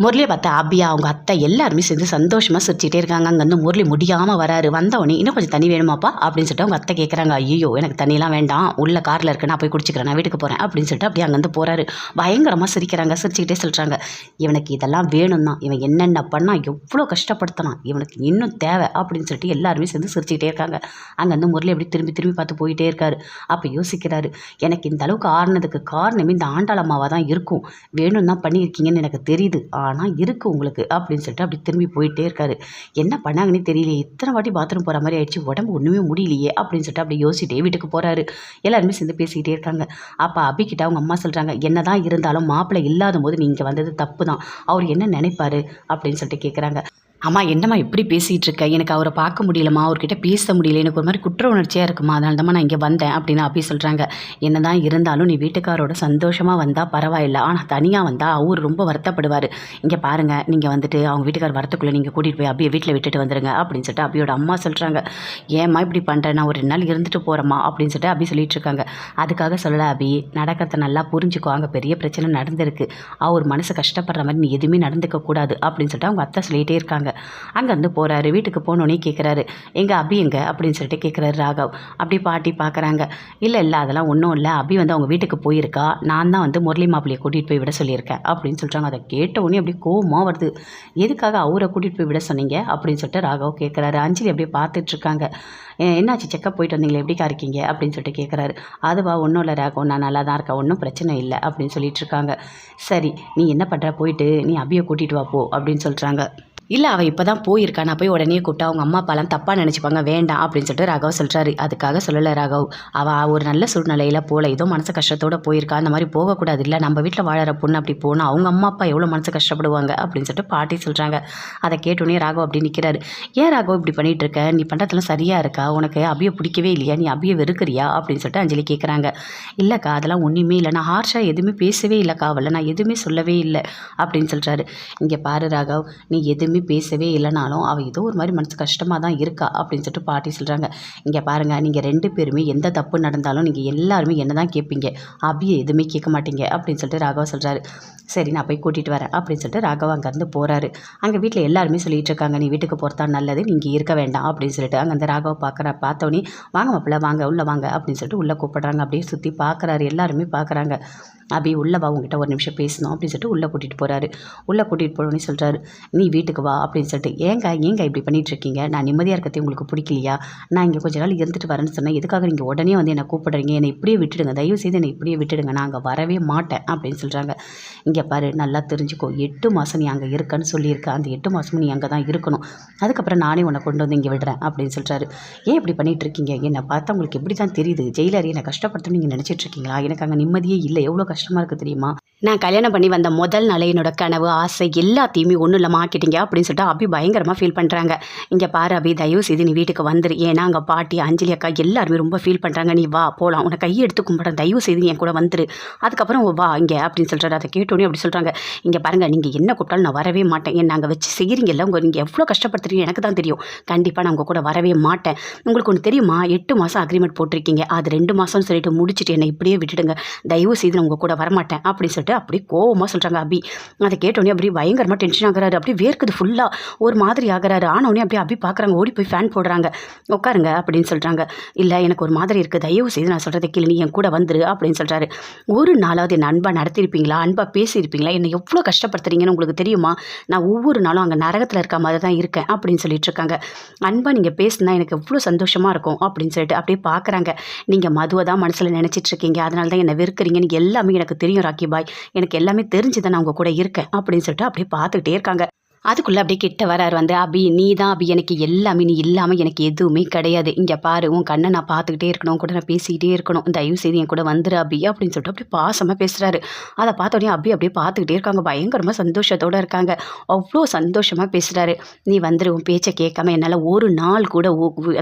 முரளியை பார்த்தா அபியா அவங்க அத்தை எல்லாருமே சேர்ந்து சந்தோஷமாக சிரிச்சிட்டே இருக்காங்க. அங்கேருந்து முரளி முடியாமல் வராரு. வந்தவொடனே இன்னும் கொஞ்சம் தண்ணி வேணுமாப்பா அப்படின்னு சொல்லிட்டு அவங்க அத்தை கேட்குறாங்க. ஐயோ எனக்கு தண்ணிலாம் வேண்டாம், உள்ள காரில் இருக்கு, நான் போய் குடிச்சிக்கிறேன், நான் வீட்டுக்கு போகிறேன் அப்படின்னு சொல்லிட்டு அப்படியே அங்கேருந்து போகிறாரு. பயங்கரமாக சிரிக்கிறாங்க. சிரிச்சுக்கிட்டே சொல்கிறாங்க, இவனுக்கு இதெல்லாம் வேணும் தான், இவன் என்னென்ன பண்ணால் எவ்வளோ கஷ்டப்படுத்தினான், இவனுக்கு இன்னும் தேவை அப்படின்னு சொல்லிட்டு எல்லாருமே சேர்ந்து சிரிச்சுக்கிட்டே இருக்காங்க. அங்கேருந்து முரளி அப்படி திரும்பி திரும்பி பார்த்து போயிட்டே இருக்காரு. அப்போ யோசிக்கிறாரு, எனக்கு இந்த அளவுக்கு ஆறுனதுக்கு காரணமே இந்த ஆண்டாளம்மாவாக தான் இருக்கும், வேணும் தான் பண்ணியிருக்கீங்கன்னு எனக்கு தெரியுது, ஆனால் இருக்குது உங்களுக்கு அப்படின்னு சொல்லிட்டு அப்படி திரும்பி போயிட்டே இருக்காரு. என்ன பண்ணாங்கன்னே தெரியலையே, இத்தனை வாட்டி பாத்ரூம் போகிற மாதிரி ஆயிடுச்சு, உடம்பு ஒன்றுமே முடியலையே அப்படின்னு சொல்லிட்டு அப்படி யோசிச்சுட்டே வீட்டுக்கு போகிறாரு. எல்லாருமே சேர்ந்து பேசிக்கிட்டே இருக்காங்க. அப்போ அபிக்கிட்ட அவங்க அம்மா சொல்கிறாங்க, என்ன தான் இருந்தாலும் மாப்பிள்ளை இல்லாத போது நீங்கள் வந்தது தப்பு தான், அவர் என்ன நினைப்பாரு அப்படின்னு சொல்லிட்டு கேட்குறாங்க. அம்மா என்னம்மா இப்படி பேசிகிட்டு இருக்க, எனக்கு அவரை பார்க்க முடியலம்மா, அவர்கிட்ட பேச முடியல, எனக்கு ஒரு மாதிரி குற்ற உணர்ச்சியாக இருக்குமா, அதனால தான் நான் இங்கே வந்தேன் அப்படின்னு அப்படி சொல்கிறாங்க. என்ன தான் இருந்தாலும் நீ வீட்டுக்காரோட சந்தோஷமாக வந்தால் பரவாயில்ல, ஆனால் தனியாக வந்தால் அவர் ரொம்ப வருத்தப்படுவார். இங்கே பாருங்கள், நீங்கள் வந்துட்டு அவங்க வீட்டுக்கார் வரத்துக்குள்ளே நீங்கள் கூட்டிகிட்டு போய் அப்படியே வீட்டில் விட்டுட்டு வந்துடுங்க அப்படின்னு சொல்லிட்டு அபியோட அம்மா சொல்கிறாங்க. ஏம்மா இப்படி பண்ணுறேன், நான் ஒரு 2 நாள் இருந்துட்டு போகிறேம்மா அப்படின்னு சொல்லிட்டு அப்படி சொல்லிட்டு இருக்காங்க. அதுக்காக சொல்லலை அபி, நடக்கிறத நல்லா புரிஞ்சுக்கோ, அங்கே பெரிய பிரச்சனை நடந்திருக்கு, அவர் மனசு கஷ்டப்படுற மாதிரி நீ எதுவுமே நடந்துக்க கூடாது அப்படின்னு சொல்லிட்டு அவங்க அத்தை சொல்லிகிட்டே இருக்காங்க. அங்கேருந்து போகிறாரு. வீட்டுக்கு போனோன்னே கேட்குறாரு, எங்கள் அபி எங்கே அப்படின்னு சொல்லிட்டு கேட்குறாரு ராகவ். அப்படி பாட்டி பார்க்குறாங்க. இல்லை அதெல்லாம் ஒன்றும் இல்லை, அபி வந்து அவங்க வீட்டுக்கு போயிருக்கா, நான் தான் வந்து முரளி மாப்பிள்ளையை கூட்டிகிட்டு போய் விட சொல்லியிருக்கேன் அப்படின்னு சொல்கிறாங்க. அதை கேட்டவுடனே அப்படி கோவமாக வருது. எதுக்காக அவரை கூட்டிகிட்டு போய் விட சொன்னீங்க அப்படின்னு சொல்லிட்டு ராகவ் கேட்குறாரு. அஞ்சலி அப்படியே பார்த்துட்ருக்காங்க. என்னாச்சு, செக்கப் போயிட்டு வந்தீங்களே, எப்படிக்கா இருக்கீங்க அப்படின்னு சொல்லிட்டு கேட்குறாரு. அதுவா ஒன்றும் இல்லை ராகவ், நான் நல்லா தான் இருக்கேன், ஒன்றும் பிரச்சனை இல்லை அப்படின்னு சொல்லிட்டு இருக்காங்க. சரி நீ என்ன பண்ணுற, போயிட்டு நீ அபியை கூட்டிகிட்டு வா போ அப்படின்னு சொல்கிறாங்க. இல்லை அவள் இப்போ தான் போயிருக்கா, நான் போய் உடனே கூப்பிட்டா அவங்க அம்மா அப்பாலாம் தப்பாக நினச்சிப்பாங்க, வேண்டாம் அப்படின்னு சொல்லிட்டு ராகவ் சொல்கிறாரு. அதுக்காக சொல்லலை ராகவ், அவள் ஒரு நல்ல சூழ்நிலையில் போகல, ஏதோ மனசு கஷ்டத்தோடு போயிருக்கா, அந்த மாதிரி போகக்கூடாது, இல்லை நம்ம வீட்டில் வாழற பொண்ணு அப்படி போனால் அவங்க அம்மா அப்பா எவ்வளோ மனசு கஷ்டப்படுவாங்க அப்படின்னு சொல்லிட்டு பாட்டி சொல்கிறாங்க. அதை கேட்டோன்னே ராகவ் அப்படி நிற்கிறாரு. ஏன் ராகவ் இப்படி பண்ணிகிட்டு இருக்க, நீ பண்ணுறதுலாம் சரியாக இருக்கா, உனக்கு அபியை பிடிக்கவே இல்லையா, நீ அபியை வெறுக்கிறியா அப்படின்னு சொல்லிட்டு அஞ்சலி கேட்குறாங்க. இல்லைக்கா அதெல்லாம் ஒன்றுமே இல்லை, நான் ஹார்ஷாக எதுவுமே பேசவே இல்லைக்கா, அவளை நான் எதுவுமே சொல்லவே இல்லை அப்படின்னு சொல்கிறாரு. இங்கே பாரு ராகவ், நீ எதுவுமே பேசவே இல்லைனாலும் அவள் ஏதோ ஒரு மாதிரி மனசு கஷ்டமாக தான் இருக்கா அப்படின்னு சொல்லிட்டு பாட்டி சொல்கிறாங்க. இங்கே பாருங்கள், நீங்கள் 2 பேருமே எந்த தப்பு நடந்தாலும் நீங்கள் எல்லாருமே என்ன தான் கேட்பீங்க, அபியை எதுவுமே கேட்க மாட்டீங்க அப்படின்னு சொல்லிட்டு ராகவ் சொல்கிறாரு. சரி நான் போய் கூட்டிகிட்டு வரேன் அப்படின்னு சொல்லிட்டு ராகவ் அங்கேருந்து போகிறாரு. அங்கே வீட்டில் எல்லாருமே சொல்லிகிட்டு இருக்காங்க, நீ வீட்டுக்கு போகிறதா நல்லது, நீங்கள் இருக்க வேண்டாம் அப்படின்னு சொல்லிட்டு. அங்கே அந்த ராகவ் பார்த்தோன்னே, வாங்க மாப்பிள்ள வாங்க உள்ளே வாங்க அப்படின்னு சொல்லிட்டு உள்ளே கூப்பிட்றாங்க. அப்படியே சுற்றி பார்க்குறாரு, எல்லாருமே பார்க்குறாங்க. அபி உள்ளே வா, உங்ககிட்ட ஒரு நிமிஷம் பேசணும் அப்படின்னு சொல்லிட்டு உள்ளே கூட்டிகிட்டு போகிறாரு. உள்ளே கூட்டிகிட்டு போனோன்னே சொல்கிறாரு, நீ வீட்டுக்கு வா அப்படின்னு சொல்லிட்டு. ஏங்க இப்படி பண்ணிகிட்ருக்கீங்க, நான் நிம்மதியாக இருக்கிறதே உங்களுக்கு பிடிக்கலையா, நான் இங்கே கொஞ்ச நாள் இருந்துட்டு வரேன்னு சொன்னேன், எதுக்காக நீங்கள் உடனே வந்து என்னை கூப்பிடுறீங்க, என்னை இப்படியே விட்டுடுங்க, தயவு செய்து என்னை இப்படியே விட்டுடுங்க, நான் அங்கே வரவே மாட்டேன் அப்படின்னு சொல்கிறாங்க. இங்கே பாரு நல்லா தெரிஞ்சுக்கோ, 8 மாதம் நீ அங்கே இருக்கன்னு சொல்லியிருக்க, அந்த 8 மாதமும் நீ அங்கே தான் இருக்கணும், அதுக்கப்புறம் நானே உன்னை கொண்டு வந்து இங்கே விடுறேன் அப்படின்னு சொல்கிறாரு. ஏன் இப்படி பண்ணிகிட்டு இருக்கீங்க, என்னை பார்த்தா உங்களுக்கு எப்படி தான் தெரியுது, ஜெயிலர் என்னை கஷ்டப்படுத்தணும்னு நீங்கள் நினச்சிட்டு இருக்கீங்களா, எனக்கு அங்கே நிம்மதியே இல்லை, எவ்வளோ கஷ்டமாக இருக்குது தெரியுமா, நான் கல்யாணம் பண்ணி வந்த முதல் நாளே என்னோட கனவு ஆசை எல்லாத்தையுமே ஒன்றும் இல்லாமல் ஆக்கிட்டீங்க அப்படின்னு சொல்லிட்டு அபி பயங்கரமாக ஃபீல் பண்ணுறாங்க. இங்கே பாரு அபி, தயவு செய்து நீ வீட்டுக்கு வந்துரு, ஏன்னா அங்கே பாட்டி அஞ்சலி அக்கா எல்லாருமே ரொம்ப ஃபீல் பண்ணுறாங்க, நீ வா போகலாம், உன்னை கையை எடுத்து கும்பிட்றேன், தயவு செய்து என் கூட வந்துரு, அதுக்கப்புறம் வா இங்கே அப்படின்னு சொல்கிறாரு. அதை கேட்டோன்னே அப்படி சொல்கிறாங்க. இங்கே பாருங்கள், நீங்கள் என்ன கூப்பிட்டாலும் நான் வரவே மாட்டேன், என்ன அங்கே வச்சு செய்கிறீங்கல்ல, நீங்கள் எவ்வளோ கஷ்டப்படுத்துறீங்க எனக்கு தான் தெரியும், கண்டிப்பாக நான் உங்கள் கூட வரவே மாட்டேன், உங்களுக்கு ஒன்று தெரியுமா, 8 மாதம் அக்ரிமெண்ட் போட்டிருக்கீங்க, அது 2 மாதம்னு சொல்லிட்டு முடிச்சுட்டு என்னை இப்படியே விட்டுடுங்க, தயவு செய்து நான் உங்கள் கூட வரமாட்டேன் அப்படின்னு சொல்லிட்டு அப்படி கோவமாக சொல்கிறாங்க அபி. அதை கேட்டோன்னே அப்படி பயங்கரமாக டென்ஷன் ஆகிறாரு, அப்படியே வேர்க்குது ஃபுல்லாக ஒரு மாதிரி ஆகிறாரு. ஆனோடனே அப்படியே அபி பார்க்குறாங்க, ஓடி போய் ஃபேன் போடுறாங்க, உட்காருங்க அப்படின்னு சொல்கிறாங்க. இல்லை எனக்கு ஒரு மாதிரி இருக்குது, தயவு செய்து நான் சொல்கிறத கேளு, நீ என் கூட வந்துரு அப்படின்னு சொல்கிறாரு. ஒரு நாளாவது என் அன்பாக நடத்திருப்பீங்களா, அன்பாக பேசியிருப்பீங்களா, என்னை எவ்வளோ கஷ்டப்படுத்துறீங்கன்னு உங்களுக்கு தெரியுமா, நான் ஒவ்வொரு நாளும் அங்கே நரகத்தில் இருக்க மாதிரி தான் இருக்கேன் அப்படின்னு சொல்லிட்டு இருக்காங்க. அன்பாக நீங்கள் பேசுனா எனக்கு எவ்வளோ சந்தோஷமாக இருக்கும் அப்படின்னு சொல்லிட்டு அப்படியே பார்க்குறாங்க. நீங்கள் மதுவை தான் மனசில் நினச்சிட்ருக்கீங்க, அதனால தான் என்னை வெறுக்கிறீங்கன்னு எல்லாமே எனக்கு தெரியும் ராக்கி பாய், எனக்கு எல்லாமே தெரிஞ்சு தான் நான் உங்கள் கூட இருக்கேன் அப்படின்னு சொல்லிட்டு அப்படியே பார்த்துக்கிட்டே இருக்காங்க. அதுக்குள்ளே அப்படியே கிட்ட வராரு வந்து, அபி நீ தான் அபி, எனக்கு எல்லாமே, நீ இல்லாமல் எனக்கு எதுவுமே கிடையாது, இங்கே பாரு உன் கண்ணை நான் பார்த்துக்கிட்டே இருக்கணும், கூட நான் பேசிக்கிட்டே இருக்கணும், தயவு செய்து என் கூட வந்துரு அபி அப்படின்னு சொல்லிட்டு அப்படியே பாசமாக பேசுகிறாரு. அதை பார்த்தோன்னே அபி அப்படியே பார்த்துக்கிட்டே இருக்காங்க, பயங்கரமாக சந்தோஷத்தோடு இருக்காங்க, அவ்வளோ சந்தோஷமாக பேசுகிறாரு. நீ வந்துரு, உன் பேச்சை கேட்காம என்னால் ஒரு நாள் கூட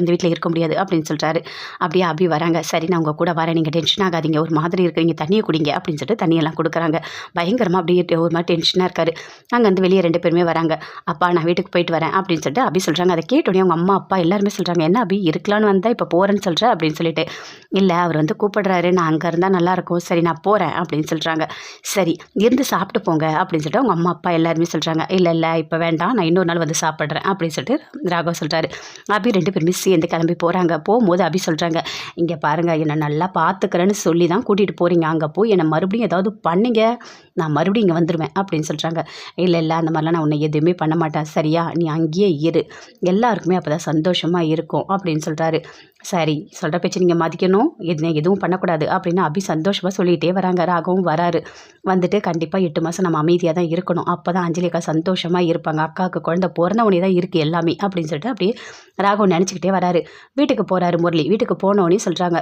அந்த வீட்டில் இருக்க முடியாது அப்படின்னு சொல்கிறாரு. அப்படியே அபி வராங்க. சரி நான் உங்கள் கூட வரேன், நீங்கள் டென்ஷன் ஆகாதீங்க, ஒரு மாதிரி இருக்குங்க, தண்ணியை குடிங்க அப்படின்னு சொல்லிட்டு தண்ணியெல்லாம் கொடுக்குறாங்க. பயங்கரமாக அப்படியே ஒரு மாதிரி டென்ஷனாக இருக்காரு. அங்கே வந்து வெளியே 2 பேருமே வராங்க. சொல்கிறாங்க. அப்பா நான் வீட்டுக்கு போயிட்டு வரேன் அப்படின்னு சொல்லிட்டு அபி சொல்கிறாங்க. அதை கேட்டோடனே அவங்க அம்மா அப்பா எல்லாருமே சொல்கிறாங்க, என்ன அபி இருக்கலான்னு வந்தால் இப்போ போகிறேன்னு சொல்கிற அப்படின்னு சொல்லிட்டு. இல்லை அவர் வந்து கூப்பிடுறாரு, நான் அங்கே இருந்தால் நல்லாயிருக்கும், சரி நான் போகிறேன் அப்படின்னு சொல்கிறாங்க. சரி இருந்து சாப்பிட்டு போங்க அப்படின்னு சொல்லிட்டு அவங்க அம்மா அப்பா எல்லாருமே சொல்கிறாங்க. இல்லை இப்போ வேண்டாம், நான் இன்னொரு நாள் வந்து சாப்பிட்றேன் அப்படின்னு சொல்லிட்டு ராகவ் சொல்கிறாரு. அபி 2 பேருமே சேர்ந்து கிளம்பி போகிறாங்க. போகும்போது அபி சொல்கிறாங்க, இங்கே பாருங்கள் என்னை நல்லா பார்த்துக்கிறேன்னு சொல்லி தான் கூட்டிகிட்டு போகிறீங்க, அங்கே போய் என்னை மறுபடியும் ஏதாவது பண்ணீங்க நான் மறுபடியும் இங்கே வந்துடுவேன் அப்படின்னு சொல்கிறாங்க. இல்லை அந்த மாதிரிலாம் நான் உன்னை எதுவுமே பண்ண மாட்டேன், சரியா நீ அங்கேயே இரு, எல்லாருக்குமே அப்போ தான் சந்தோஷமாக இருக்கும் அப்படின்னு சொல்கிறாரு. சரி சொல்கிற பேச்சு நீங்கள் மதிக்கணும், எதுவும் பண்ணக்கூடாது அப்படின்னு அபி சந்தோஷமாக சொல்லிகிட்டே வராங்க. ராகவும் வராரு. வந்துட்டு கண்டிப்பாக 8 மாதம் நம்ம அமைதியாக தான் இருக்கணும், அப்போ தான் அஞ்சலி அக்கா சந்தோஷமாக இருப்பாங்க, அக்காவுக்கு குழந்தை பிறந்த உடனே தான் இருக்குது எல்லாமே அப்படின்னு சொல்லிட்டு அப்படியே ராகவ் நினச்சிக்கிட்டே வராரு. வீட்டுக்கு போகிறாரு முரளி. வீட்டுக்கு போனோடனே சொல்கிறாங்க,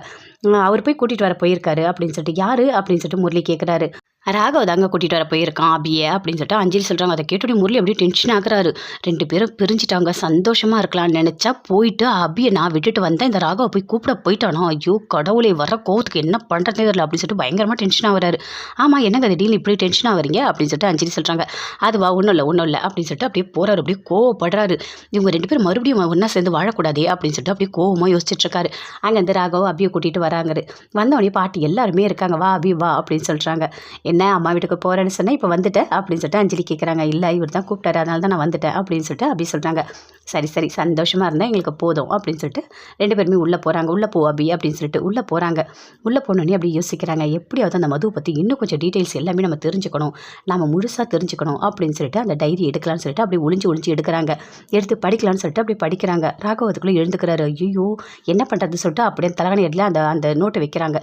அவர் போய் கூட்டிகிட்டு வர போயிருக்காரு அப்படின்னு சொல்லிட்டு. யார் அப்படின்னு சொல்லிட்டு முரளி கேட்குறாரு. ராகவ் தாங்க கூட்டிகிட்டு வர போயிருக்கான் அபியை அப்படின்னு சொல்லிட்டு அஞ்சலி சொல்கிறாங்க. அதை கேட்டோடனே முரளி அப்படியே டென்ஷன் ஆகுறாரு. 2 பேரும் பிரிஞ்சுட்டாங்க, சந்தோஷமாக இருக்கலாம்னு நினச்சா போயிட்டு அபியை நான் விட்டுட்டு வந்தேன், இந்த ராகவை போய் கூப்பிட போயிட்டானோ, ஐயோ கடவுளே வர கோவத்துக்கு என்ன பண்ணுறதே தெரியல அப்படின்னு சொல்லிட்டு பயங்கரமாக டென்ஷன் ஆகுறாரு. ஆமாம் என்னங்க திடீர்னு இப்படி டென்ஷன் ஆகுறீங்க அப்படின்னு சொல்லிட்டு அஞ்சலி சொல்கிறாங்க. அதுவா ஒன்றும் இல்லை அப்படின்னு சொல்லிட்டு அப்படியே போகிறாரு. அப்படியே கோவப்படுறாரு. இவங்க 2 பேரும் மறுபடியும் ஒன்றா சேர்ந்து வாழக்கூடாதே அப்படின்னு சொல்லிட்டு அப்படியே கோவமாக யோசிச்சுட்ருக்காரு. அங்கேருந்து ராகவ் அபியை கூட்டிகிட்டு வராங்க. வந்தவொடனே பாட்டி எல்லாருமே இருக்காங்க. வா அபி வா அப்படின்னு சொல்கிறாங்க. என்ன அம்மா வீட்டுக்கு போகிறேன்னு சொன்னேன், இப்போ வந்துட்டேன் அப்படின்னு சொல்லிட்டு அஞ்சலி கேட்குறாங்க. இல்லை இவர் தான் கூப்பிட்டாரு, அதனால தான் நான் வந்துட்டேன் அப்படின்னு சொல்லிட்டு அபி சொல்கிறாங்க. சரி சந்தோஷமாக இருந்தால் எங்களுக்கு போதும் அப்படின்னு சொல்லிட்டு 2 பேருமே உள்ளே போகிறாங்க. உள்ளே போ அபி அப்படின்னு சொல்லிட்டு உள்ளே போகிறாங்க. உள்ளே போனோடனே அப்படி யோசிக்கிறாங்க, எப்படியாவது அந்த மதுவை பற்றி இன்னும் கொஞ்சம் டீட்டெயில்ஸ் எல்லாமே நம்ம தெரிஞ்சுக்கணும், நம்ம முழுசாக தெரிஞ்சுக்கணும் அப்படின்னு சொல்லிட்டு அந்த டைரி எடுக்கலான்னு சொல்லிட்டு அப்படி ஒளிஞ்சு எடுக்கிறாங்க. எடுத்து படிக்கலான்னு சொல்லிட்டு அப்படி படிக்கிறாங்க. ராகவத்துக்குள்ளே எழுந்துக்கிறாரு. ஐயோ என்ன பண்ணுறதுன்னு சொல்லிட்டு அப்படியே தலகாணி இடத்துல அந்த நோட்டை வைக்கிறாங்க.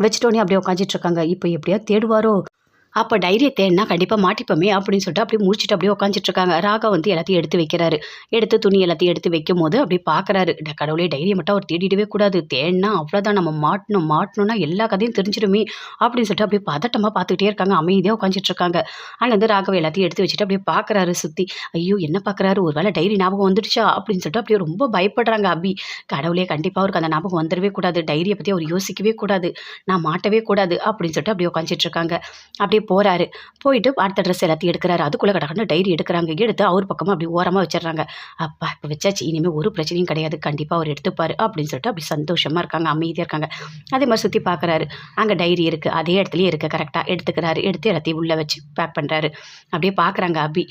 வச்சுட்டோன்னே அப்படியே உட்காந்துட்டு இருக்காங்க. இப்போ எப்படியாவது தேடுவாரோ, அப்போ டைரியை தேடினா கண்டிப்பாக மாட்டிப்போமே அப்படின்னு சொல்லிட்டு அப்படியே முடிச்சுட்டு அப்படியே உட்காந்துட்ருக்காங்க. ராகவ் வந்து எல்லாத்தையும் எடுத்து வைக்கிறாரு. எடுத்து துணி எல்லாத்தையும் எடுத்து வைக்கும் போது அப்படியே பார்க்குறாரு. கடவுளே டைரியை மட்டும் அவர் தேடிடவே கூடாது, தேடினா அவ்வளோதான், நம்ம மாட்டணும்னா எல்லா கதையும் தெரிஞ்சிடுமே அப்படின்னு சொல்லிட்டு அப்படியே பதட்டமாக பார்த்துக்கிட்டே இருக்காங்க. அமைதியாக உட்காந்துட்ருக்காங்க. அங்கேருந்து ராகவ் எல்லாத்தையும் எடுத்து வச்சுட்டு அப்படியே பார்க்குறாரு சுற்றி. ஐயோ என்ன பார்க்குறாரு, ஒரு வேளை டைரி ஞாபகம் வந்துடுச்சா அப்படின்னு சொல்லிட்டு அப்படியே ரொம்ப பயப்படுறாங்க அபி. கடவுளே கண்டிப்பாக அவருக்கு அந்த ஞாபகம் வந்துடவே கூடாது, டைரியை பற்றி அவர் யோசிக்கவே கூடாது, நான் மாட்டவே கூடாது அப்படின்னு சொல்லிட்டு அப்படியே உட்காந்துட்ருக்காங்க. அப்படியே போகிறாரு. போயிட்டு அடுத்த ட்ரெஸ் எல்லாத்தையும் எடுக்கிறாரு. அதுக்குள்ளே கடற்கண்டு டைரி எடுக்கிறாங்க. எடுத்து அவர் பக்கமாக அப்படி ஓரமாக வச்சிடுறாங்க. அப்பா இப்போ வச்சாச்சு, இனிமேல் ஒரு பிரச்சனையும் கிடையாது, கண்டிப்பாக அவர் எடுத்துப்பார் அப்படின்னு சொல்லிட்டு அப்படி சந்தோஷமாக இருக்காங்க, அமைதியாக இருக்காங்க. அதே மாதிரி சுற்றி பார்க்குறாரு. அங்கே டைரி இருக்குது, அதே இடத்துலையே இருக்குது, கரெக்டாக எடுத்துக்கிறாரு. எடுத்து எல்லாத்தையும் உள்ளே வச்சு பேக் பண்ணுறாரு. அப்படியே பார்க்குறாங்க அபி.